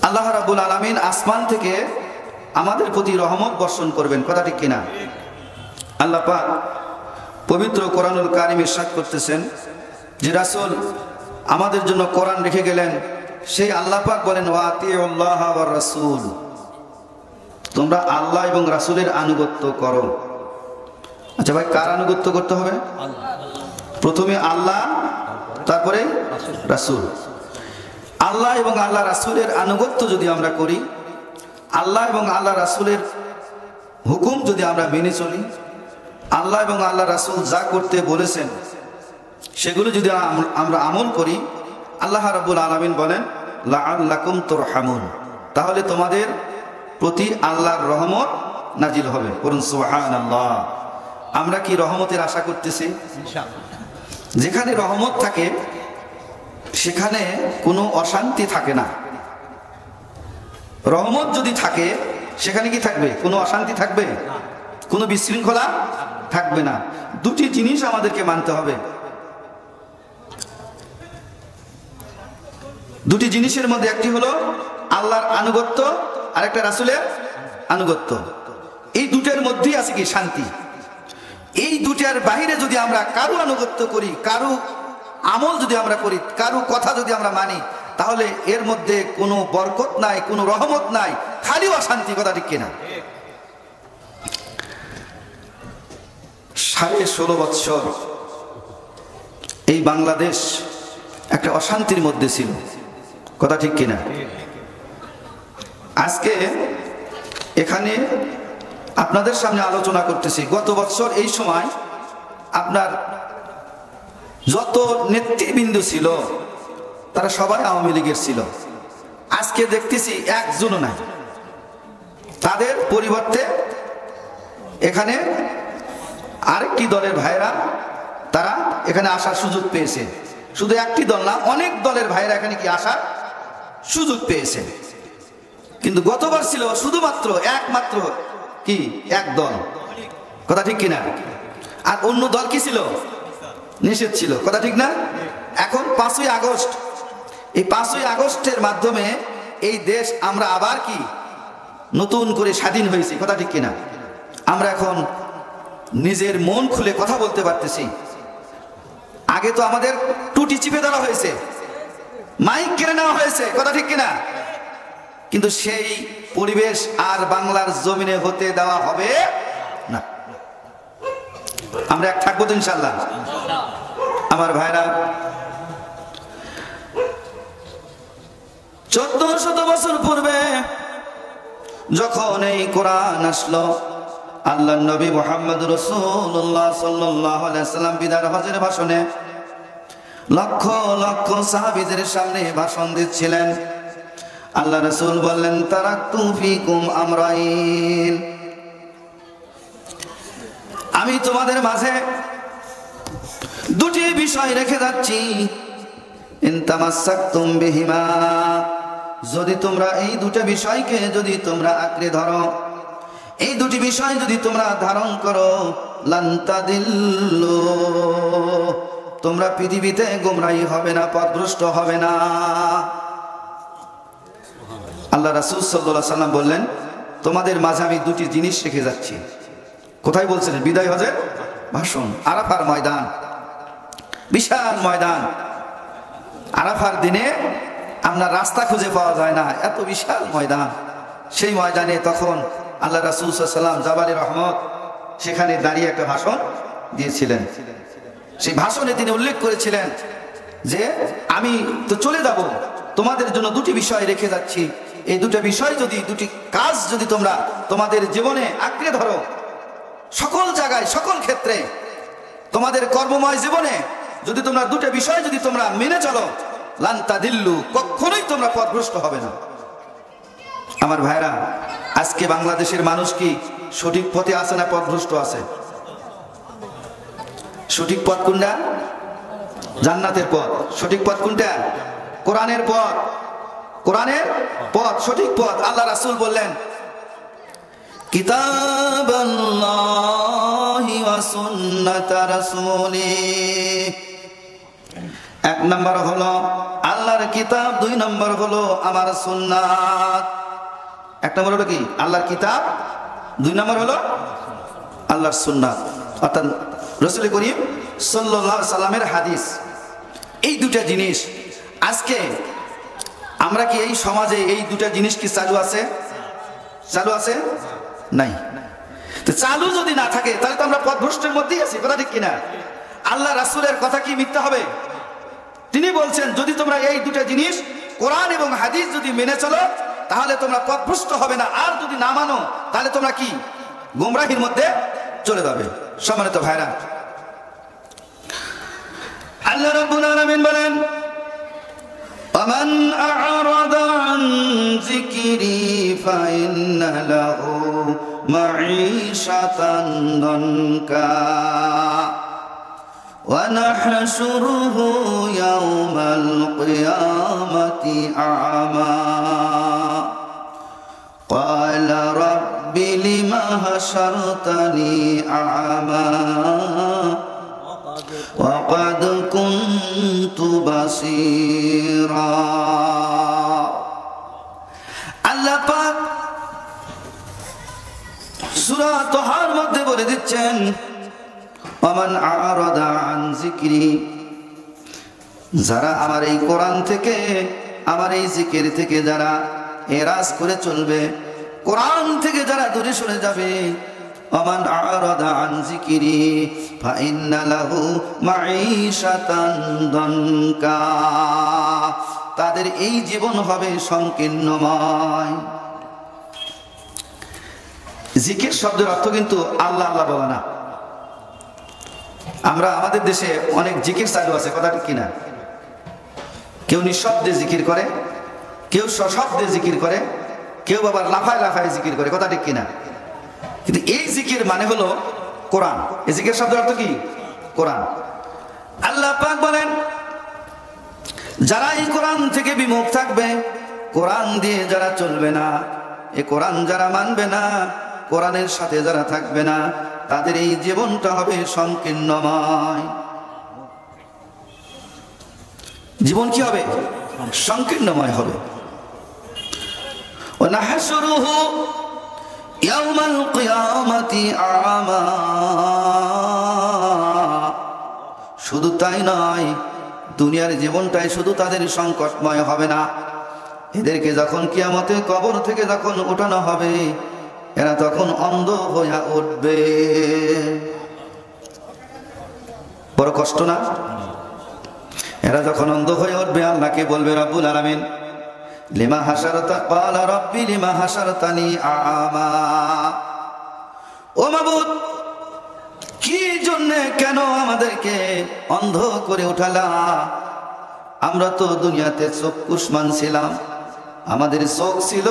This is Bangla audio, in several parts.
আল্লাহ রাব্বুল আলামিন আসমান থেকে আমাদের প্রতি রহমত বর্ষণ করবেন, কথা ঠিক কিনা? আল্লাহ পাক পবিত্র কোরআনুল কারীমে ইরশাদ করতেছেন যে রাসূল আমাদের জন্য কোরআন রেখে গেলেন, সেই আল্লাহ পাক বলেন ওয়া আতিউল্লাহ ওয়ার রাসূল, তোমরা আল্লাহ এবং রাসূলের আনুগত্য করো। আচ্ছা ভাই, কার আনুগত্য করতে হবে? প্রথমে আল্লাহ, তারপরে রাসূল। আল্লাহ এবং আল্লাহ রাসূলের আনুগত্য যদি আমরা করি, আল্লাহ এবং আল্লাহ রাসূলের হুকুম যদি আমরা মেনে চলি, আল্লাহ এবং আল্লাহ রাসূল যা করতে বলেছেন সেগুলো যদি আমরা আমল করি, আল্লাহ রাব্বুল আলামিন বলেন লাআল্লাকুম তুরহামুন, তাহলে তোমাদের প্রতি আল্লাহর রহমত নাজিল হবে। বলুন সুবহানাল্লাহ। আমরা কি রহমতের আশা করতেছি? যেখানে রহমত থাকে সেখানে কোনো অশান্তি থাকে না। রহমত যদি থাকে সেখানে কি থাকবে? কোনো অশান্তি থাকবে, কোনো বিশৃঙ্খলা থাকবে না। দুটি জিনিস আমাদেরকে মানতে হবে। দুটি জিনিসের মধ্যে একটি হলো আল্লাহর আনুগত্য আর একটা রাসূলের আনুগত্য। এই দুটের মধ্যেই আছে কি শান্তি। এই দুটার বাইরে যদি আমরা কারো আনুগত্য করি, কারো আমল যদি আমরা করি, কারো কথা যদি আমরা মানি, তাহলে এর মধ্যে কোনো বরকত নাই, কোনো রহমত নাই, খালি অশান্তি, কথা ঠিক কিনা? 16.5 বৎসর এই বাংলাদেশ একটা অশান্তির মধ্যে ছিল, কথা ঠিক কিনা? আজকে এখানে আপনাদের সামনে আলোচনা করতেছি। গত বছর এই সময় আপনার যত নেতৃবৃন্দ ছিল তারা সবাই আওয়ামী লীগের ছিল। আজকে দেখতেছি একজনও নাই। তাদের পরিবর্তে এখানে আরেকটি দলের ভাইরা তারা এখানে আসার সুযোগ পেয়েছে। শুধু একটি দল না, অনেক দলের ভাইরা এখানে কি আসার সুযোগ পেয়েছে। কিন্তু গতবার ছিল শুধুমাত্র একমাত্র কি এক দল, কথা ঠিক কিনা? আর অন্য দল কি ছিল? নিষেধ ছিল, কথা ঠিক না? এখন 5ই আগস্ট, এই 5ই আগস্টের মাধ্যমে এই দেশ আমরা আবার কি নতুন করে স্বাধীন হয়েছি, কথা ঠিক কিনা? আমরা এখন নিজের মন খুলে কথা বলতে পারতেছি। আগে তো আমাদের টুটি চিপে ধরা হয়েছে, মাইক কেড়ে নেওয়া হয়েছে, কথা ঠিক কিনা? কিন্তু সেই পরিবেশ আর বাংলার জমিনে হতে দেওয়া হবে না। আমরা এক থাকবো তো ইনশাআল্লাহ। আমার ভাইরা, 1400 বছর পূর্বে যখন এই কোরআন আসলো, আল্লাহর নবী মুহাম্মদ রাসূলুল্লাহ সাল্লাল্লাহু আলাইহি সাল্লাম বিদায় হজের ভাষণে লক্ষ লক্ষ সাহাবীদের সামনে ভাষণ দিচ্ছিলেন। আল্লাহ রাসূল বললেন তারাকতু ফিকুম আমরাইন, আমি তোমাদের মাঝে দুটি বিষয় রেখে যাচ্ছি। ইন তামাসসাকতুম বিহিমা, যদি তোমরা এই দুটো বিষয়কে যদি তোমরা আঁকড়ে ধরো, এই দুটি বিষয় যদি তোমরা ধারণ করো, লান তাদিল্লু, তোমরা পৃথিবীতে গোমরাহি হবে না, পথভ্রষ্ট হবে না। আল্লাহ রাসূল সাল্লাল্লাহু আলাইহি সাল্লাম বললেন তোমাদের মাঝে আমি দুটি জিনিস রেখে যাচ্ছি। কোথায় বলছিলেন? বিদায় হজের ভাষণ, আরাফার ময়দান, বিশাল ময়দান। আরাফার দিনে আমরা রাস্তা খুঁজে পাওয়া যায় না, এত বিশাল ময়দান। সেই ময়দানে তখন আল্লাহ রাসূল সাল্লাল্লাহু আলাইহি সাল্লাম জাবালে রহমত সেখানে দাঁড়িয়ে একটা ভাষণ দিয়েছিলেন। সেই ভাষণে তিনি উল্লেখ করেছিলেন যে আমি তো চলে যাব, তোমাদের জন্য দুটি বিষয় রেখে যাচ্ছি। এই দুটো বিষয় যদি, দুটি কাজ যদি তোমরা তোমাদের জীবনে আঁকড়ে ধরো, সকল জায়গায় সকল ক্ষেত্রে তোমাদের কর্মময় জীবনে যদি তোমরা দুটো বিষয় যদি তোমরা মেনে চলো, লান তাদিল্লু, কখনোই তোমরা পথভ্রষ্ট হবে না। আমার ভাইরা, আজকে বাংলাদেশের মানুষ কি সঠিক পথে আছে না পথভ্রষ্ট আছে? সঠিক পথ কোনটা? জান্নাতের পথ। সঠিক পথ কোনটা? কোরআনের পথ। কোরআনের পথ সঠিক পথ। আল্লাহ রাসূল বললেন কিতাবাল্লাহি ওয়া সুন্নাত রাসূলি, এক নম্বর হলো আল্লাহর কিতাব, 2 নম্বর হলো আমার সুন্নাত। 1 নম্বর হলো কি? আল্লাহর কিতাব, 2 নম্বর হলো আল্লাহর সুন্নাত, অর্থাৎ রাসূল করিম সাল্লাল্লাহু আলাইহি সাল্লামের হাদিস। এই দুটা জিনিস আজকে আমরা কি এই সমাজে এই দুটা জিনিস কি চালু আছে? চালু আছে? নাই। তো চালু যদি না থাকে তাহলে তো আমরা পথভ্রষ্টের মধ্যেই আছি, কথা ঠিক কিনা? আল্লাহ রাসূলের কথা কি মিথ্যা হবে? তিনি বলছেন যদি তোমরা এই দুটা জিনিস কোরআন এবং হাদিস যদি মেনে চলো তাহলে তোমরা পথভ্রষ্ট হবে না, আর যদি না মানো তাহলে তোমরা কি গোমরাহির মধ্যে চলে যাবে। সম্মানিত ভাইরা, আল্লাহ রাব্বুল আলামিন বলেন ومن أعرض عن ذكري فإن له معيشة ضنكا ونحشره يوم القيامة أعمى قال رب لم حشرتني أعمى وقد كنت بصيرا। আল্লাহ পাক সূরা তাহার মধ্যে বলে দিচ্ছেন ওমান আরাদা আন যিকরি, যারা আমার এই কোরআন থেকে, আমার এই জিকির থেকে যারা এরাজ করে চলবে, কোরআন থেকে যারা দূরে সরে যাবে, ওমান আরাদা আন যিকরি ফাইন্না লাহু মাঈশাতান দানকা, তাদের এই জীবন হবে সংকীর্ণময়। জিকির শব্দের অর্থ কিন্তু আল্লাহ আল্লাহ বলা না। আমরা আমাদের দেশে অনেক জিকির চালু আছে, কথা ঠিক কিনা? কেউ নিঃশব্দে জিকির করে, কেউ সশব্দে জিকির করে, কেউ আবার লাফায় লাফায় জিকির করে, কথা ঠিক কিনা? কিন্তু এই জিকির মানে হলো কোরআন। এই জিকির শব্দের অর্থ কি? কোরআন। আল্লাহ পাক বলেন যারা এই কোরআন থেকে বিমুখ থাকবে, কোরআন দিয়ে যারা চলবে না, এই কোরআন যারা মানবে না, কোরআনের সাথে যারা থাকবে না, তাদের এই জীবনটা হবে সংকীর্ণময়। জীবন কি হবে? সংকীর্ণময় হবে। ওয়ানাহশুরুহু ইয়াওমাল কিয়ামাতি আ'মা, শুধু তাই নয়, দুনিয়ার জীবনটাই শুধু তাদের সংকটময় হবে না, এদেরকে যখন কিয়ামতে কবর থেকে যখন উঠানো হবে, এরা তখন অন্ধ হয়ে উঠবে। বড় কষ্ট না? এরা যখন অন্ধ হয়ে উঠবে, আল্লাহকে বলবে রব্বুল আলামিন লিমা হাশারতা, ক্বালা রাব্বি লিমা হাশারতানি আ'মা, ও মাবুদ কি জন্য কেন আমাদেরকে অন্ধ করে উঠালা? আমরা তো দুনিয়াতে চক্ষুষ্মান ছিলাম, আমাদের চোখ ছিল,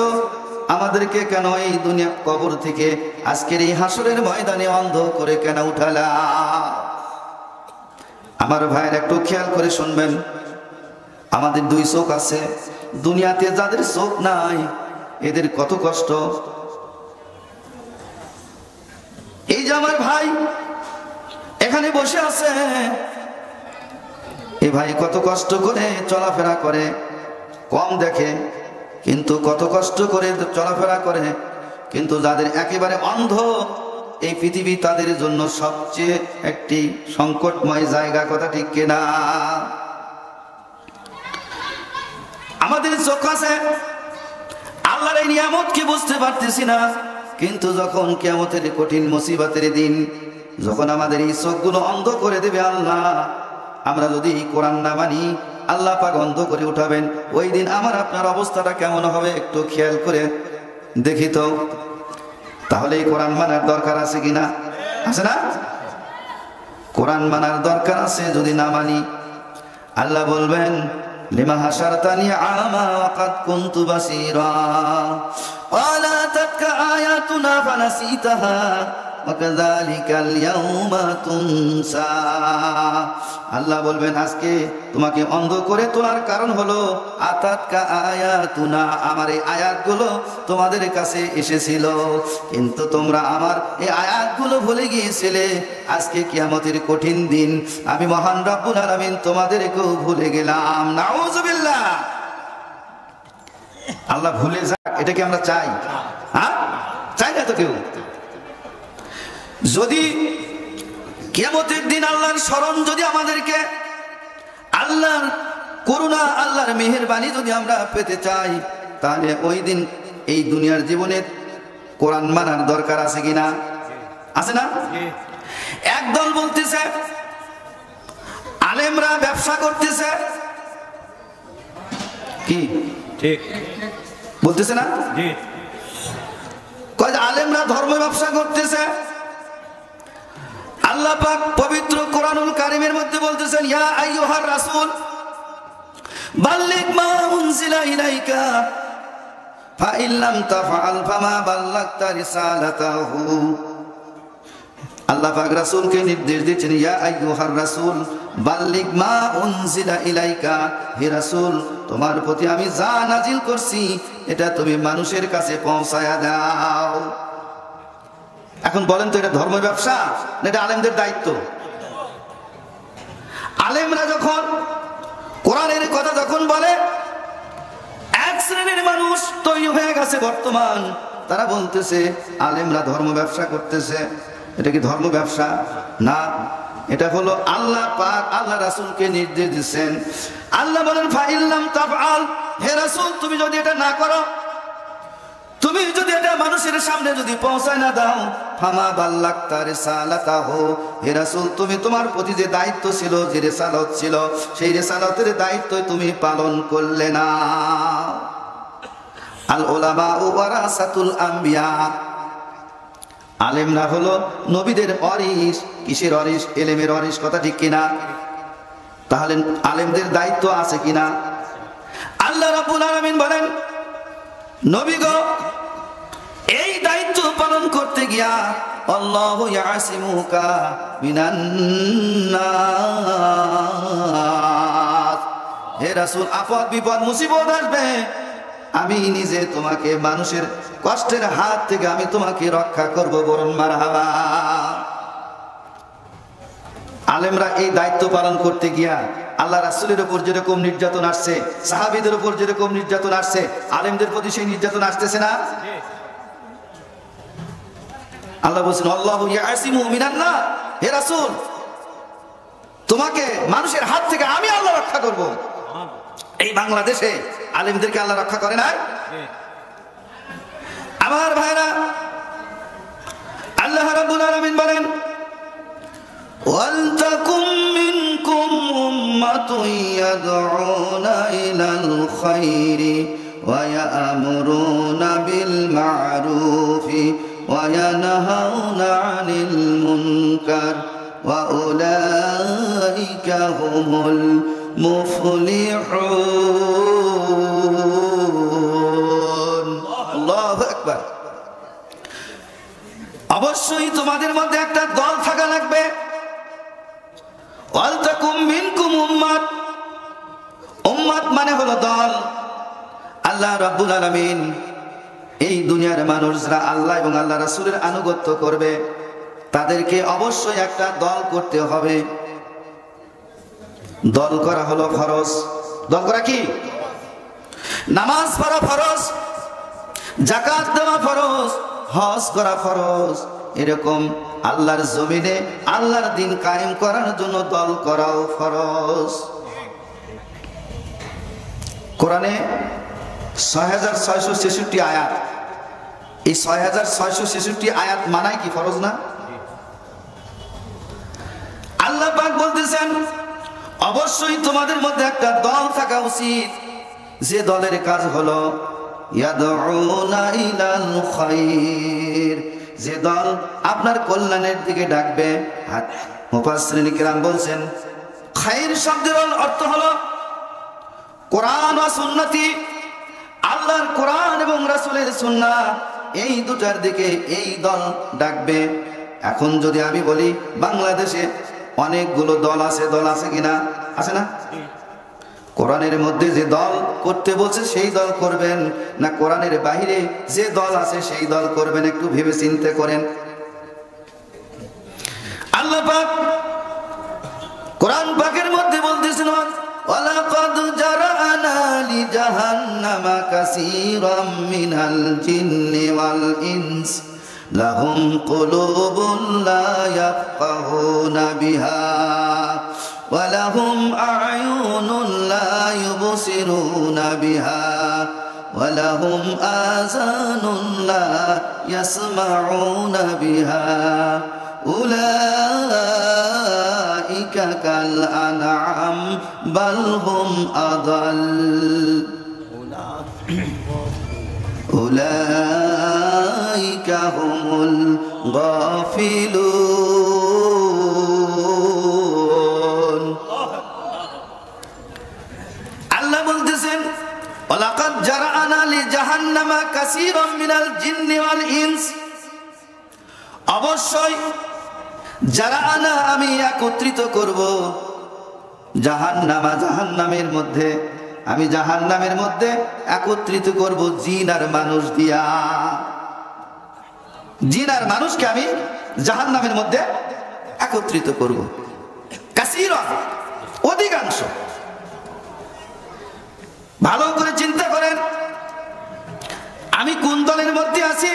আমাদেরকে কেন এই দুনিয়া কবর থেকে আজকের এই হাসরের ময়দানে অন্ধ করে কেন উঠালা? আমার ভাইয়ের একটু খেয়াল করে শুনবেন, আমাদের 2 চোখ আছে, দুনিয়াতে যাদের চোখ নাই এদের কত কষ্ট। এই যে আমার ভাই এখানে বসে আছে, এই ভাই কত কষ্ট করে চলাফেরা করে, কম দেখে কিন্তু কত কষ্ট করে চলাফেরা করে, কিন্তু যাদের একেবারে অন্ধ, এই পৃথিবী তাদের জন্য সবচেয়ে একটি সংকটময় জায়গা, কথা ঠিক কিনা? আমাদের চোখ আছে, আল্লাহর এই নিয়ামতকে বুঝতে পারতেছি না, কিন্তু যখন কিয়ামতের কঠিন মুসিবতের দিন, যখন আমাদের এই চোখগুলো অন্ধ করে দেবে আল্লাহ, আমরা যদি কোরআন না মানি, আল্লাহ পাক অন্ধ করে উঠাবেন, ওই দিন আমার আপনার অবস্থাটা কেমন হবে একটু খেয়াল করে দেখি তো। তাহলে এই কোরআন মানার দরকার আছে কিনা? আছে না? কোরআন মানার দরকার আছে। যদি না মানি, আল্লাহ বলবেন লিমা হাশারতানি আ'মা ওয়া ক্বাদ কুনতু বাসীরা, ওয়া লা আতাতকা আয়াতুনা ফানাসিতাহা ওয়া কাযালিকাল ইয়াউমা তুনসা। আল্লাহ বলবেন আজকে তোমাকে অন্ধ করে তোলার কারণ হলো আতাতকা আয়াতুনা, আমার এই আয়াতগুলো তোমাদের কাছে এসেছিল, কিন্তু তোমরা আমার এই আয়াতগুলো ভুলে গিয়েছিলে। আজকে কিয়ামতের কঠিন দিন আমি মহান রব্বুল আলামিন তোমাদেরকেও ভুলে গেলাম। নাউযুবিল্লাহ। আল্লাহ ভুলে যাক, এটা কি আমরা চাই? হ্যাঁ, চাই না তো কেউ। যদি কিয়ামতের দিন আল্লাহর স্মরণ যদি আমাদেরকে, আল্লাহর করুণা, আল্লাহর মেহেরবানি যদি আমরা পেতে চাই, তাহলে ওই দিন এই দুনিয়ার জীবনে কোরআন মানার দরকার আছে কিনা? আছে না? একদল বলতেছে আলেমরা ব্যবসা করতেছে, কি ঠিক বলতেছে না? কয় আলেমরা ধর্ম ব্যবসা করতেছে। আল্লাহ পাক পবিত্র কোরআনুল কারীমের মধ্যে বলতেছেন, ইয়া আইয়ুহার রাসূল বাল্লিগ মা উনজিলা ইলাইকা ফাইন লাম তাফআল ফামা বাল্লাগতা রিসালাতাহু। আল্লাহ পাক রাসূলকে নির্দেশ দিয়েছেন, ইয়া আইয়ুহার রাসূল বাল্লিগ মা উনজিলা ইলাইকা, হে রাসূল তোমার প্রতি আমি যা নাজিল করছি এটা তুমি মানুষের কাছে পৌঁছায়া দাও। এখন বলেন তো এটা ধর্ম ব্যবসা না এটা আলেমদের দায়িত্ব? আলেমরা যখন কোরআনের কথা যখন বলে, এক শ্রেণীর মানুষ তৈরি হয়ে গেছে বর্তমান, তারা বলতেছে আলেমরা ধর্ম ব্যবসা করতেছে। এটা কি ধর্ম ব্যবসা? না, এটা হলো আল্লাহ পাক আল্লাহ রাসূলকে নির্দেশ দিচ্ছেন। আল্লাহ বলেন ফাইন লাম তাফআল, হে রাসূল তুমি যদি এটা না করো, তুমি যদি এটা মানুষের সামনে যদি পৌঁছায় না দাও, ফামা বাল্লাগতা রিসালাতাহু, হে রাসূল তুমি তোমার প্রতি যে দায়িত্ব ছিল, যে রিসালাত ছিল, সেই রিসালাতের দায়িত্ব তুমি পালন করলে না। আল উলামা ওয়ারাসাতুল আম্বিয়া, আলেমরা হলো নবীদের ওয়ারিস। কিসের ওয়ারিস? ইলমের ওয়ারিস। কথা ঠিক কিনা? তাহলে আলেমদের দায়িত্ব আছে কিনা? আল্লাহ রাব্বুল আলামিন বলেন, নবী গো এই দায়িত্ব পালন করতে গিয়া আল্লাহু ইয়াসিমুকা মিনান নাস, হে রাসূল আপদ বিপদ মুসিবত আসবে, আমি নিজে তোমাকে মানুষের কষ্টের হাত থেকে আমি তোমাকে রক্ষা করব। বরং মারহাবা। আলেমরা এই দায়িত্ব পালন করতে গিয়া আল্লাহ রাসূলের উপর যেরকম নির্যাতন আসছে, সাহাবীদের উপর যেরকম নির্যাতন আসছে, আলেমদের প্রতি সেই নির্যাতন আসতেছে না? আল্লাহ বলছেন আল্লাহু ইয়াসিমু মিনান নাস, হে রাসূল তোমাকে মানুষের হাত থেকে আমি আল্লাহ রক্ষা করব। এই বাংলাদেশে আলেমদেরকে আল্লাহ রক্ষা করে নাই? আমার ভাইরা, আল্লাহ রাব্বুল আলামিন বলেন, ওয়ালতাকুম মিনকুম উম্মাতুন ইয়াদউনা ইলাল খায়রি ওয়া ইয়া'মুরুনা বিল মা'রুফি ওয়া ইয়ানহাউনা আনিল মুনকার ওয়া উলাইকা হুমুল মুফলিহুন। আল্লাহু আকবার। অবশ্যই তোমাদের মধ্যে একটা দল থাকা লাগবে। ওয়ালতাকুম মিনকুম উম্মাত, উম্মাত মানে হলো দল। আল্লাহ রাব্বুল আলামিন এই দুনিয়ার মানুষরা আল্লাহ এবং আল্লাহ রাসূলের আনুগত্য করবে, তাদেরকে অবশ্যই একটা দল করতে হবে। দল করা হলো ফরজ। দল করা কি? নামাজ পড়া ফরজ, যাকাত দেওয়া ফরজ, হজ করা ফরজ। এরকম আল্লাহর জমিনে আল্লাহর দ্বীন কায়েম করার জন্য দল করাও ফরজ। কোরআনে ৬৬৬৬ আয়াত, এই ৬৬৬৬ আয়াত মানায় কি ফরজ না? আল্লাহ পাক বলতেছেন অবশ্যই তোমাদের মধ্যে একটা দল থাকা উচিত, যে দলের কাজ হলো ইয়াদউনা ইলাল খায়র, যে দল আপনার কল্যাণের দিকে ডাকবে। মুফাসসিরিন কিরাম বলছেন খায়র শব্দের অর্থ হলো কোরআন ও সুন্নতি, আল্লাহর কোরআন এবং রাসূলের সুন্নাহ, এই দুটার দিকে এই দল ডাকবে। এখন যদি আমি বলি বাংলাদেশে অনেকগুলো দল আছে কিনা? আছে না? কোরআনের মধ্যে যে দল করতে বলছে সেই দল করবেন, না কোরআনের বাইরে যে দল আছে সেই দল করবেন? একটু ভেবে চিন্তা করেন। আল্লাহ পাক কোরআন পাকের মধ্যে বলতেছেন, ওয়ালাকাদ জারানা লিজাহান্নামা কাসীরাম মিনাল জিন্নি ওয়াল ইনস লাহুম কুলুবুন লা ইয়াফকাহুনা বিহা ওয়া লাহুম আ'য়ুনুন লা ইউবসিরুনা বিহা ওয়া লাহুম আযানুন লা ইয়াসমাউনা বিহা উলাইকা কাল আনআম বাল হুম আদাল উলাইকা হুমুল গাফিলুন। আল্লাহ বলতেছেন, ওয়ালাকাদ জারানা লিজাহান্নামা কাসীরাম মিনাল জিন্নি ওয়াল ইনস, অবশ্যই যারা আনা আমি একত্রিত করব জাহান্নামের মধ্যে, আমি জাহান্নামের মধ্যে একত্রিত করব জিন আর মানুষ দিয়া। জিন আর মানুষকে আমি জাহান্নামের মধ্যে একত্রিত করব। কাসীরা অধিকাংশ। ভালো করে চিন্তা করেন, আমি কোন দলের মধ্যে আছি,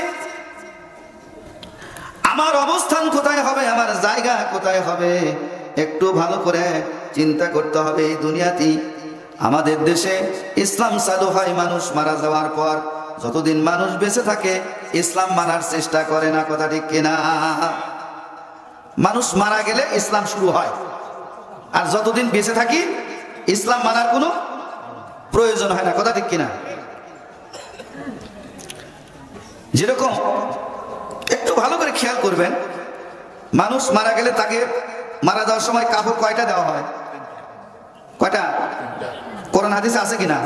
আমার অবস্থান কোথায় হবে, আমার জায়গা কোথায় হবে, একটু ভালো করে চিন্তা করতে হবে। এই দুনিয়াতে আমাদের দেশে ইসলাম চালু হয় মানুষ মারা যাওয়ার পর। যতদিন মানুষ বেঁচে থাকে ইসলাম মানার চেষ্টা করে না, কথা ঠিক কিনা? মানুষ মারা গেলে ইসলাম শুরু হয়, আর যতদিন বেঁচে থাকি ইসলাম মানার কোনো প্রয়োজন হয় না, কথা ঠিক কিনা? যেরকম একটু ভালো করে খেয়াল করবেন, মানুষ মারা গেলে তাকে মারা যাওয়ার সময় কাপড় কয়টা দেওয়া হয়? কয়টা? কোরআন হাদিসে আছে কিনা?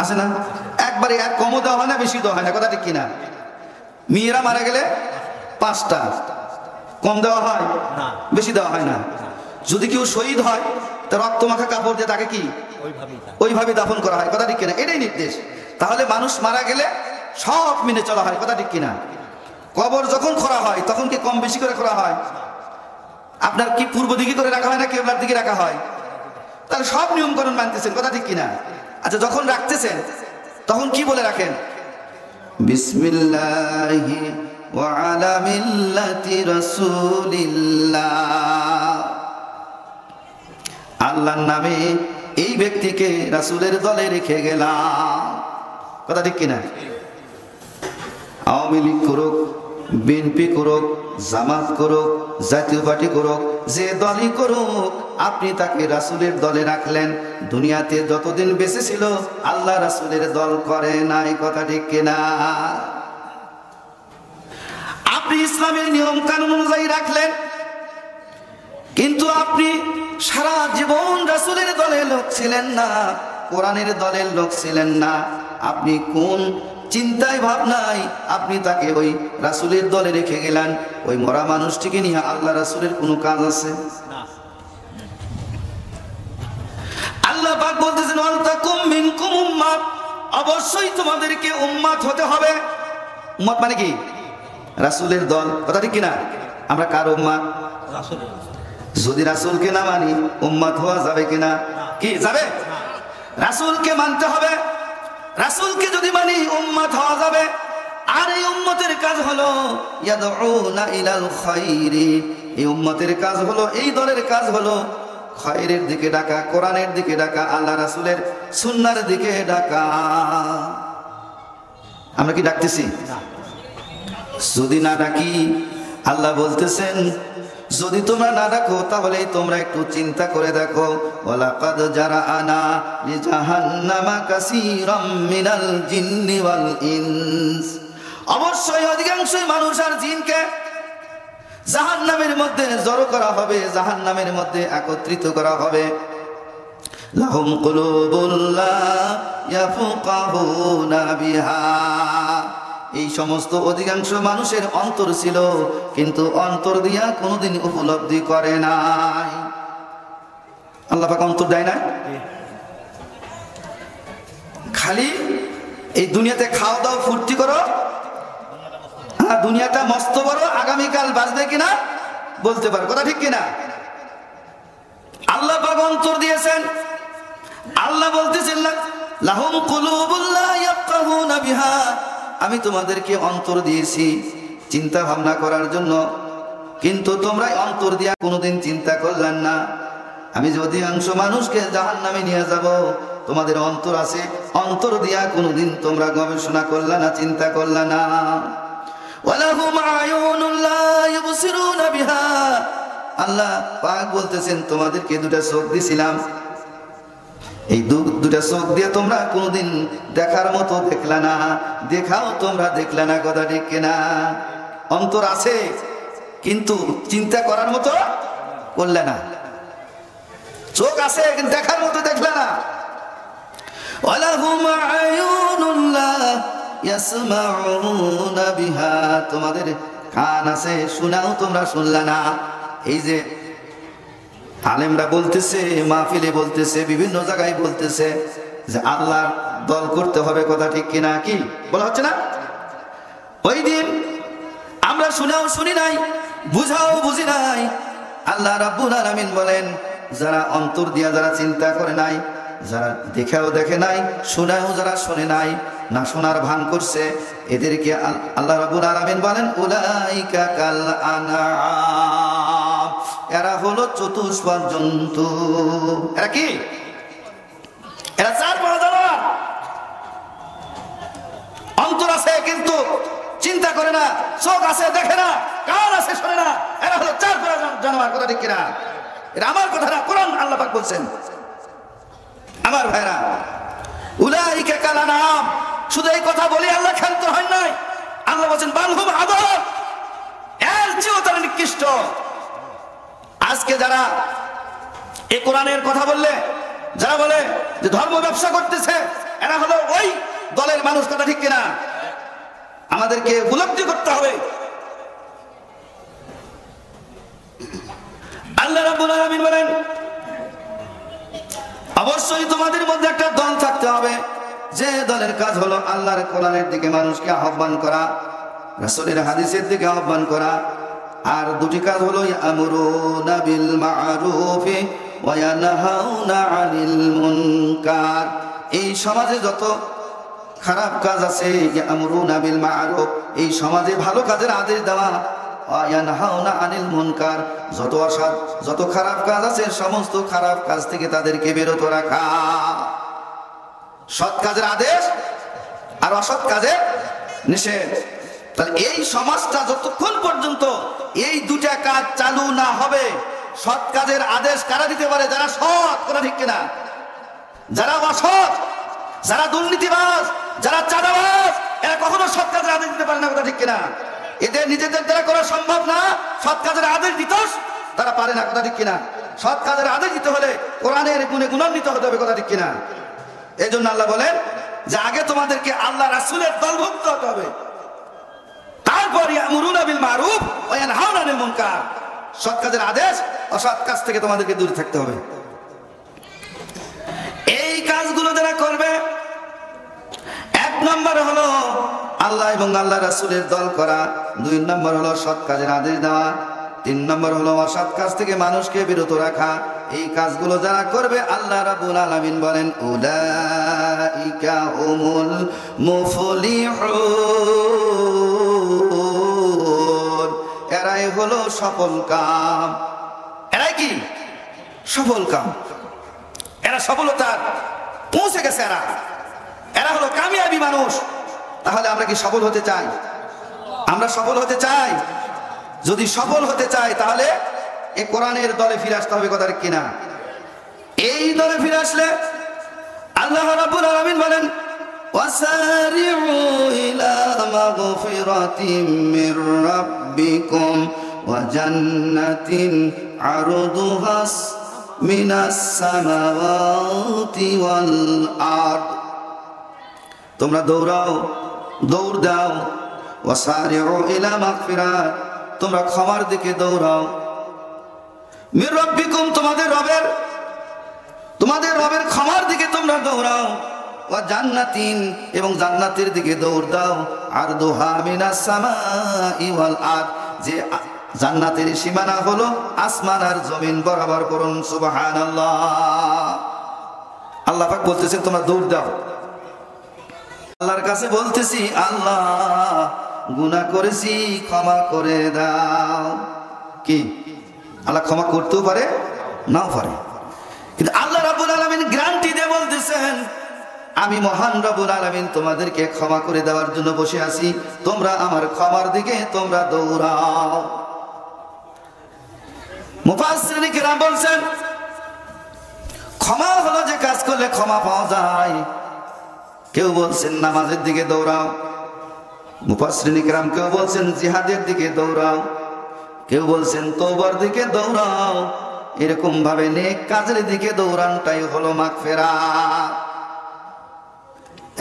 আছে না? একবারে এক কমও দেওয়া হয় না, বেশি দেওয়া হয় না, কথা ঠিক কিনা? মেয়েরা মারা গেলে 5টা, কম দেওয়া হয় না, বেশি দেওয়া হয় না। যদি কেউ শহীদ হয় তার রক্ত মাখা কাপড় দিয়ে তাকে কি ওইভাবে দাফন করা হয়, কথা ঠিক কিনা? এটাই নির্দেশ। তাহলে মানুষ মারা গেলে সব মেনে চলা হয়, কথা ঠিক কিনা? কবর যখন খোঁড়া হয় তখন কি কম বেশি করে খোঁড়া হয়? আপনার কি পূর্ব দিকে করে রাখা হয় না কেবলার দিকে রাখা হয়? তাহলে সব নিয়ম কানুন মানতেছেন, কথা ঠিক কিনা? আচ্ছা, যখন রাখতেছেন তখন কি বলে রাখেন? বিসমিল্লাহি ওয়া আলা মিল্লাতি রাসূলিল্লাহ, আল্লাহর নামে এই ব্যক্তিকে রাসূলের দলে রেখে গেলাম, কথা ঠিক কিনা? আওয়ামী লীগ করুক, বিএনপি করুক, জামাত করুক, জাতীয় পার্টি করুক, যে দলই করুক, আপনি তাকে রাসূলের দলে রাখলেন। দুনিয়াতে যতদিন বেঁচে ছিল আল্লাহ রাসূলের দল করে নাই, কথা ঠিক কিনা? আপনি ইসলামের নিয়ম কানুন অনুযায়ী রাখলেন, কিন্তু আপনি সারা জীবন রাসূলের দলের লোক ছিলেন না, কোরআনের দলের লোক ছিলেন না। আপনি কোন চিন্তায় ভাবনায় আপনি তাকে ওই রাসূলের দলে রেখে গেলেন? ওই মরা মানুষটিকে নিয়ে আল্লাহ রাসূলের কোনো কাজ আছে? আল্লাহ পাক বলতেছেন, ওয়াল তাকুম মিনকুম উম্মাহ, অবশ্যই তোমাদেরকে উম্মত হতে হবে। উম্মত মানে কি? রাসূলের দল, কথা ঠিক কিনা? আমরা কার উম্মত? রাসূলের। যদি রাসূলকে না মানি উম্মত হওয়া যাবে কিনা? কি যাবে? রাসূলকে মানতে হবে। রাসূলকে যদি মানি উম্মত হওয়া যাবে। আর এই উম্মতের কাজ হলো ইয়াদউনা ইলাল খায়রি, এই উম্মতের কাজ হলো, এই দলের কাজ হলো খায়রের দিকে ডাকা, কোরআনের দিকে ডাকা, আল্লাহ রাসূলের সুন্নাহর দিকে ডাকা। আমরা কি ডাকতেছি? যদি না ডাকি, আল্লাহ বলতেছেন যদি তোমরা না ডাকো তাহলে তোমরা একটু চিন্তা করে দেখো, ওয়ালাকাদ জারানা লিজাহান্নামা কাসীরাম মিনাল জিন্নি ওয়াল ইনস, অবশ্যই অধিকাংশই মানুষ আর জিনকে জাহান্নামের মধ্যে জড়ো করা হবে, জাহান্নামের মধ্যে একত্রিত করা হবে। লাহুম কুলুবুল লা ইয়াফকাহুনা বিহা, এই সমস্ত অধিকাংশ মানুষের অন্তর ছিল, কিন্তু অন্তর দিয়া কোনোদিন উপলব্ধি করে নাই। আল্লাহ পাক অন্তর দেয় না, খালি এই দুনিয়াতে খাওয়া দাও ফুর্তি করো, দুনিয়াটা মস্ত বড়, আগামীকাল বাঁচবে কিনা বলতে পারো, কথা ঠিক কিনা? আল্লাহ পাক অন্তর দিয়েছেন। আল্লাহ বলতেছেন লাহুম কুলুবুল লা ইয়াফকাহুনা বিহা, আমি তোমাদেরকে অন্তর দিয়েছি চিন্তা ভাবনা করার জন্য, কিন্তু তোমরা অন্তর দিয়া কোনোদিন চিন্তা করলেন না। আমি যদি অংশ মানুষকে জাহান্নামে নিয়ে যাব, তোমাদের অন্তর আছে, অন্তর দিয়া কোনোদিন তোমরা গবেষণা করলে না, চিন্তা করলে না। ওয়ালাহুম আয়ুনুল লা ইউবসিরুনা বিহা, আল্লাহ পাক বলতেছেন তোমাদেরকে দুটা চোখ দিয়েছিলাম, এই দুটা চোখ দিয়ে তোমরা কোনোদিন দেখার মতো দেখলে না, দেখাও তোমরা দেখলে না, কথা ঠিক কিনা? অন্তর আছে কিন্তু চিন্তা করার মতো করলে না, চোখ আছে কিন্তু দেখার মতো দেখলে না। ওয়ালাহুম আয়ুনুল লা ইয়াসমাউনা বিহা, তোমাদের কান আছে, শোনাও তোমরা শুনলে না। এই যে আলেমরা বলতেছে, মাহফিলে বলতেছে, বিভিন্ন জায়গায় বলতেছে যে আল্লাহর দল করতে হবে, কথা ঠিক কিনা? কি বলা হচ্ছে না? ওই দিন আমরা শুনাও শুনি নাই, বুঝাও বুঝি নাই। আল্লাহ রাব্বুল আলামিন বলেন যারা অন্তর দিয়া যারা চিন্তা করে নাই, যারা দেখেও দেখে নাই, শোনাও যারা শোনে নাই, না শোনার ভান করছে, এদেরকে আল্লাহ রাব্বুল আলামিন বলেন উলাইকা কাল আনআম, এরা হলো চতুষ্পদ জন্তু। এরা কি? এরা চার পাওয়া জানোয়ার। অন্তর আছে কিন্তু চিন্তা করে না, চোখ আছে দেখে না, কান আছে শোনে না, এরা হলো চার পাওয়া জানোয়ার, কথা ঠিক কিনা? এটা আমার কথা না, কোরআন আল্লাহ পাক বলছেন। আমার ভাইরা, উলাইকা কাল আনআম, শুধু এই কথা বলি আল্লাহ ক্ষান্ত হয় নাই। আল্লাহ বলছেন বালহুম আদল, এর চেয়েও তারা নিকৃষ্ট। আজকে যারা এই কোরআনের কথা বললে, যারা বলে যে ধর্ম ব্যবসা করতেছে, এরা হলো ওই দলের মানুষ, কথা ঠিক কিনা? আমাদেরকে উপলব্ধি করতে হবে। আল্লাহ রাব্বুল আলামিন বলেন অবশ্যই তোমাদের মধ্যে একটা দল থাকতে হবে, যে দলের কাজ হলো আল্লাহর কোরআনের দিকে মানুষকে আহ্বান করা, রাসূলের হাদিসের দিকে আহ্বান করা। আর দুটি কাজ হলো ইয়ামুরুনা বিল মা'রুফি ওয়া ইয়ানহাউনা আনিল মুনকার। এই সমাজে যত খারাপ কাজ আছে, ইয়ামুরুনা বিল মা'রুফ, এই সমাজে ভালো কাজের আদেশ দেওয়া, ওয়া ইয়ানহাউনা আনিল মুনকার, যত অসৎ যত খারাপ কাজ আছে সমস্ত খারাপ কাজ থেকে তাদেরকে বিরত রাখা। সৎ কাজের আদেশ আর অসৎ কাজের নিষেধ। তাহলে এই সমাজটা যতক্ষণ পর্যন্ত এই দুটা কাজ চালু না হবে, সৎ কাজের আদেশ কারা দিতে পারে? যারা সৎ, কথা ঠিক কিনা? যারা অসৎ, যারা দুর্নীতিবাজ, যারা চাঁদাবাজ, এরা কখনো সৎ কাজের আদেশ দিতে পারে না, কথা ঠিক কিনা? এদের নিজেদের দ্বারা করা সম্ভব না, সৎ কাজের আদেশ দিতে তারা পারে না, কথা ঠিক কিনা? সৎ কাজের আদেশ দিতে হলে কোরআনের গুণে গুণান্বিত হতে হবে, কথা ঠিক কিনা? এই জন্য আল্লাহ বলেন যে আগে তোমাদেরকে আল্লাহ রাসূলের দলভুক্ত হতে হবে, তারপর ইয়ামুরুনা বিল মা'রুফ ওয়া ইয়ানহাউনা আনিল মুনকার, সৎ কাজের আদেশ অসৎ কাজ থেকে তোমাদেরকে দূরে থাকতে হবে। এই কাজগুলো যারা করবে, এক নম্বর হলো আল্লাহ এবং আল্লাহ রাসূলের দল করা, দুই নম্বর হলো সৎ কাজের আদেশ দেওয়া, তিন নম্বর হলো অসৎ কাজ থেকে মানুষকে বিরত রাখা। এই কাজগুলো যারা করবে আল্লাহ রাব্বুল আলামিন বলেন উলাইকা হুমুল মুফলিহুন, এরাই হলো সফল কাম। এরাই কি? সফল কাম। এরা সফলতার পৌঁছে গেছে, এরা হলো কামিয়াবি মানুষ। তাহলে আমরা কি সফল হতে চাই? আমরা সফল হতে চাই? যদি সফল হতে চাই তাহলে এই কোরআনের দলে ফিরে আসতে হবে, কথা কিনা? এই দলে ফিরে আসলে আল্লাহ রাব্বুল আলামিন বলেন ওয়াসারিউ ইলা মাগফিরাতিম মির রাব্বিকুম ওয়া জান্নাতিন আরদুহাস মিনাস সামাওয়াতি ওয়াল আরদ। তোমরা দৌড়াও, দৌড় দাও ওয়াসারিউ ইলা মাগফিরাত, তোমরা ক্ষমার দিকে দৌড়াও। মির রাব্বিকুম, তোমাদের রবের ক্ষমার দিকে তোমরা দৌড়াও। ওয়া জান্নাতিন, এবং জান্নাতের দিকে দৌড় দাও। আরদুহা মিনাস সামাই ওয়াল আরদ, যে জান্নাতের সীমানা হলো আসমান আর জমিন বরাবর। করুন সুবহানাল্লাহ। আল্লাহ পাক বলতেছেন তোমরা দৌড় দাও। আল্লাহর কাছে বলতেছি, আল্লাহ গুনাহ করেছি, ক্ষমা করে দাও। কি আল্লাহ ক্ষমা করতেও পারে, নাও পারে, কিন্তু আল্লাহ রাব্বুল আলামিন গ্যারান্টি দিয়ে বলতেছেন, আমি মহান রব্বুল আলামিন তোমাদেরকে ক্ষমা করে দেওয়ার জন্য বসে আছি, তোমরা আমার ক্ষমার দিকে তোমরা দৌড়াও। মুফাসসিরিন কিরাম বলছেন, ক্ষমা হলো যে কাজ করলে ক্ষমা পাওয়া যায়। কেউ বলছেন নামাজের দিকে দৌড়াও, মুফাসসিরিন কিরাম কেউ বলছেন জিহাদের দিকে দৌড়াও, কেউ বলছেন তওবার দিকে দৌড়াও। এরকম ভাবে নেক কাজের দিকে দৌড়ানটাই হলো মাগফিরাত।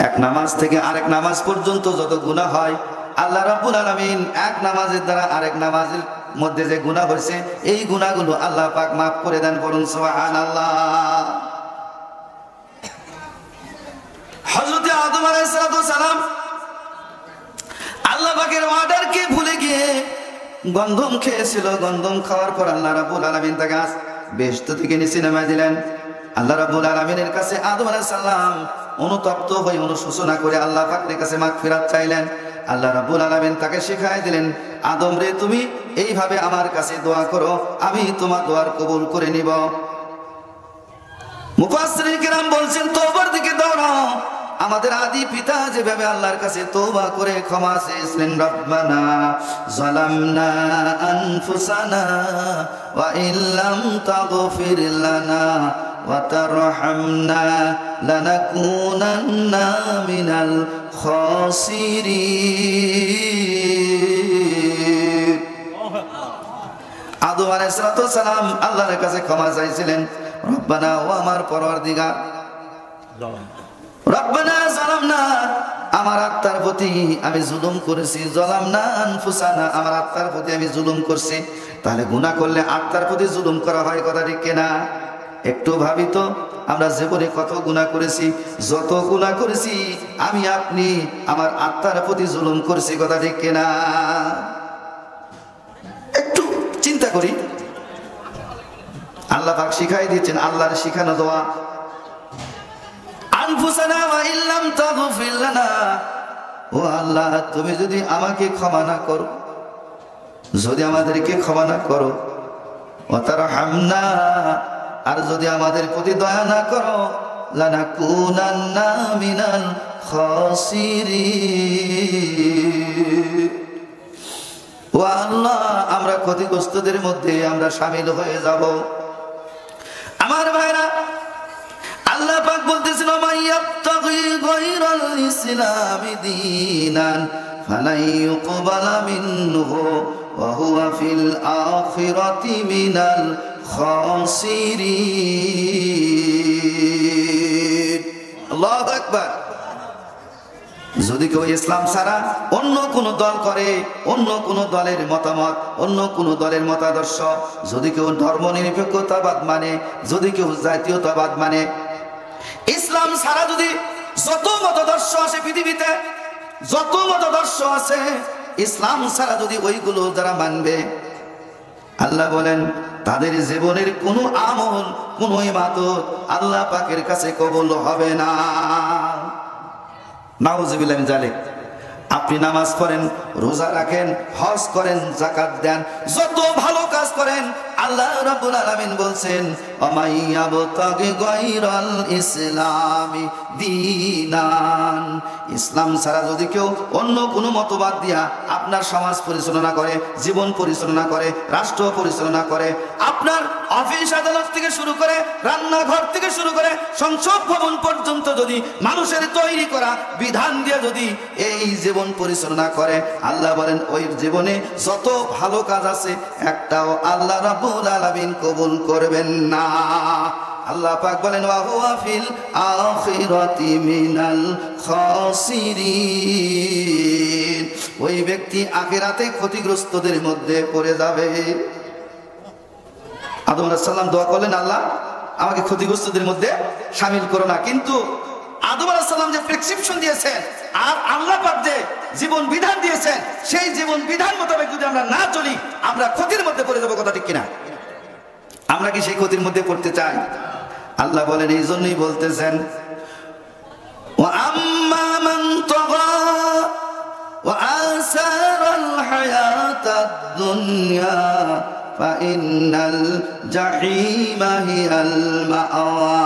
এক নামাজ থেকে আরেক নামাজ পর্যন্ত যত গুনাহ হয়, আল্লাহ রাব্বুল আলামিন এক নামাজের দ্বারা আরেক নামাজের মধ্যে যে গুনাহ হয়েছে, এই গুনাহগুলো আল্লাহ পাক মাফ করে দেন। বলুন সুবহানাল্লাহ। হযরত আদম আলাইহিস সালাম আল্লাহ পাকের অর্ডারকে ভুলে গিয়ে গন্ধম খেয়েছিল। গন্ধম খাওয়ার পর আল্লাহ রাব্বুল আলামিন তাকে বেহেশত থেকে নিচে নামায় দিলেন। আল্লাহ রাব্বুল আলামিনের কাছে আদম আলাইহিস সালাম অনুতপ্ত হয়ে অনুশোচনা করে আল্লাহ পাকের কাছে মাগফিরাত চাইলেন। আল্লাহ রাব্বুল আলামিন তাকে শিখায় দিলেন, আদম রে, তুমি এইভাবে আমার কাছে দোয়া করো, আমি তোমার দোয়ার কবুল করে নিব। মুফাসসিরিন কিরাম বলছেন, তওবার দিকে দৌড়াও। আমাদের আদি পিতা যেভাবে আল্লাহর কাছে তওবা করে ক্ষমা চেয়েছিলেন, রব্বানা যালামনা আনফুসানা ওয়া ইল্লাম তাগফির লানা ওয়া তারহামনা লানাকুনান্না মিনাল খাসিরিন। আদম আলাইহিস সালাম আল্লাহর কাছে ক্ষমা চাইছিলেন, রব্বানা, ও আমার পরওয়ারদিগার, রব্বানা যালামনা, আমার আত্মার প্রতি আমি জুলুম করেছি। যালামনা আনফুসানা, আমার আত্মার প্রতি আমি জুলুম করছি। তাহলে গুনাহ করলে আত্মার প্রতি জুলুম করা হয়, কথা ঠিক কিনা? একটু ভাবি তো, আমরা জীবনে কত গুনাহ করেছি। যত গুনাহ করেছি আমি আপনি আমার আত্মার প্রতি জুলুম করেছি, কথা ঠিক কিনা? একটু চিন্তা করি। আল্লাহ পাক শিখাই দিচ্ছেন, আল্লাহর শিখানো দোয়া, আনফুসানা ওয়া ইল্লাম তাগফির লানা, ও আল্লাহ, তুমি যদি আমাকে ক্ষমা না করো, যদি আমাদেরকে ক্ষমা না করো, ওয়া তারহামনা, আর যদি আমাদের প্রতি দয়া না করো, লানাকুনান্না মিনাল খাসিরিন, ও আল্লাহ, আমরা ক্ষতিগ্রস্তদের মধ্যে আমরা শামিল হয়ে যাব। আমার ভাইরা, আল্লাহ পাক বলতেছেন, মাইয়াবতাগি গায়রাল ইসলামি দীনান ফালাই ইউকবালা মিনহু ওয়া হুয়া ফিল আখিরাতি মিনাল খাসিরিন। আল্লাহু আকবার। যদি কেউ ইসলাম ছাড়া অন্য কোন দল করে, অন্য কোন দলের মতামত, অন্য কোন দলের মতাদর্শ, যদি কেউ ধর্ম নিরপেক্ষতাবাদ মানে, যদি কেউ জাতীয়তাবাদ মানে, ইসলাম ছাড়া যদি যত মতাদর্শ আছে পৃথিবীতে, যত মতাদর্শ আছে, ইসলাম ছাড়া যদি ওইগুলো যারা মানবে, আল্লাহ বলেন তাদের জীবনের কোনো আমল, কোনো ইবাদত আল্লাহ পাকের কাছে কবুল হবে না। নাউযুবিল্লাহ মিন যালিক। আপনি নামাজ পড়েন, রোজা রাখেন, হজ করেন, যাকাত দেন, যত ভালো কাজ করেন, আল্লাহ রাব্বুল আলামিন বলছেন, অমাইয়াবতাগি গায়রাল ইসলামি দীনান, ইসলাম ছাড়া যদি কেউ অন্য কোনো মতবাদ দিয়া আপনার সমাজ পরিচালনা করে, জীবন পরিচালনা করে, রাষ্ট্র পরিচালনা করে, আপনার অফিস আদালত থেকে শুরু করে, রান্নাঘর থেকে শুরু করে, সংসদ ভবন পর্যন্ত যদি মানুষের তৈরি করা বিধান দিয়ে যদি এই জীবন পরিচালনা করে, আল্লাহ বলেন ওই জীবনে যত ভালো কাজ আছে একটাও আল্লাহ রাব্বুল আলামিন কবুল করবেন না। আল্লাহ পাক বলেন, ওয়া হুয়া ফিল আখিরাতি মিনাল খাসিরিন ওই ব্যক্তি আখিরাতে ক্ষতিগ্রস্তদের মধ্যে পড়ে যাবে। আদম আলাইহিস সালাম দোয়া করলেন, আল্লাহ আমাকে ক্ষতিগ্রস্তদের মধ্যে শামিল করো না। কিন্তু আদম আলাইহিস সালাম যে প্রেসক্রিপশন দিয়েছেন আর আল্লাহ পাক যে জীবন বিধান দিয়েছেন, সেই জীবন বিধান মোতাবেক যদি আমরা না চলি, আমরা ক্ষতির মধ্যে পড়ে যাবো। কথা ঠিক কিনা? আমরা কি সেই ক্ষতির মধ্যে পড়তে চাই? আল্লাহ বলেন, এই জন্যই বলতেছেন, وَأَمَّا مَنْ طَغَى وَآثَرَ الْحَيَاةَ الدُّنْيَا فَإِنَّ الْجَحِيمَ هِيَ الْمَأْوَى।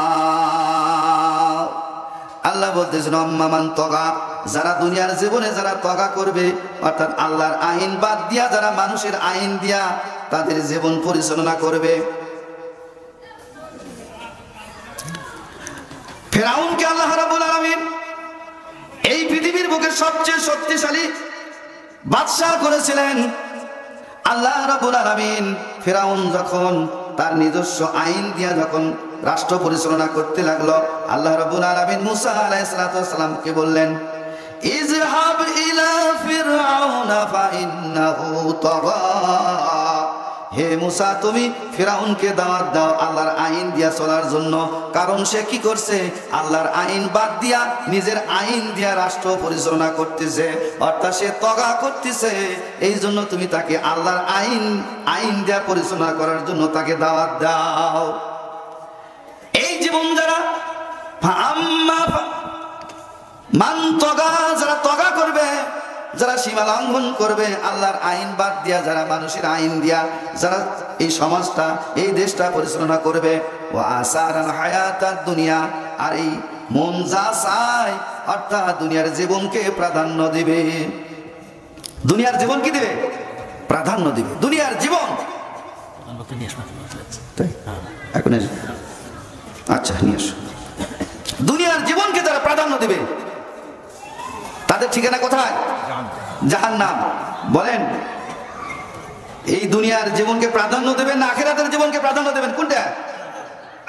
আল্লাহ বলতেছেন, আম্মা মান তগা, যারা দুনিয়ার জীবনে যারা তগা করবে, অর্থাৎ আল্লাহর আইন বাদ দিয়া যারা মানুষের আইন দিয়া তাদের জীবন পরিচালনা করবে। ফেরাউনকে আল্লাহ রাব্বুল আলামিন এই পৃথিবীর বুকে সবচেয়ে শক্তিশালী বাদশা করেছিলেন। আল্লাহ রাব্বুল আলামিন ফেরাউন যখন তার নিজস্ব আইন দিয়া যখন রাষ্ট্র পরিচালনা করতে লাগলো, আল্লাহ রাব্বুল আলামিন মুসা আলাইহিস সালামকে বললেন, ইযহাব ইলা ফিরআউনা ফাইন্নাহু তাগা। হে মুসা, তুমি ফিরআউনকে দাওয়াত দাও আল্লাহর আইন দিয়া চলার জন্য, কারণ সে কি করছে? আল্লাহর আইন বাদ দিয়া নিজের আইন দিয়া রাষ্ট্র পরিচালনা করতেছে, অর্থাৎ সে তগা করতেছে। এই জন্য তুমি তাকে আল্লাহর আইন দিয়া পরিচালনা করার জন্য তাকে দাওয়াত দাও। এই জীবন যারা মান তগা, যারা তগা করবে, যারা সীমা লঙ্ঘন করবে, আল্লাহর আইন বাদ দিয়া যারা মানুষের আইন দিয়া যারা এই সমাজটা এই দেশটা পরিচালনা করবে, ও আসারাল হায়াতাদ দুনিয়া, আর এই মন যা চায় অর্থাৎ দুনিয়ার জীবনকে প্রাধান্য দিবে। দুনিয়ার জীবন কি দিবে? প্রাধান্য দিবে। দুনিয়ার জীবন এখন আচ্ছা নিয়ে এসো। দুনিয়ার জীবনকে যারা প্রাধান্য দিবে তাদের ঠিকানা কোথায়? জাহান্নাম। বলেন, এই দুনিয়ার জীবনকে প্রাধান্য দেবেন না আখিরাতের জীবনকে প্রাধান্য দেবেন? কোনটা?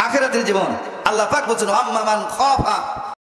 আখিরাতের জীবন। আল্লাহ পাক বলেছেন, আম্মা মান খাফা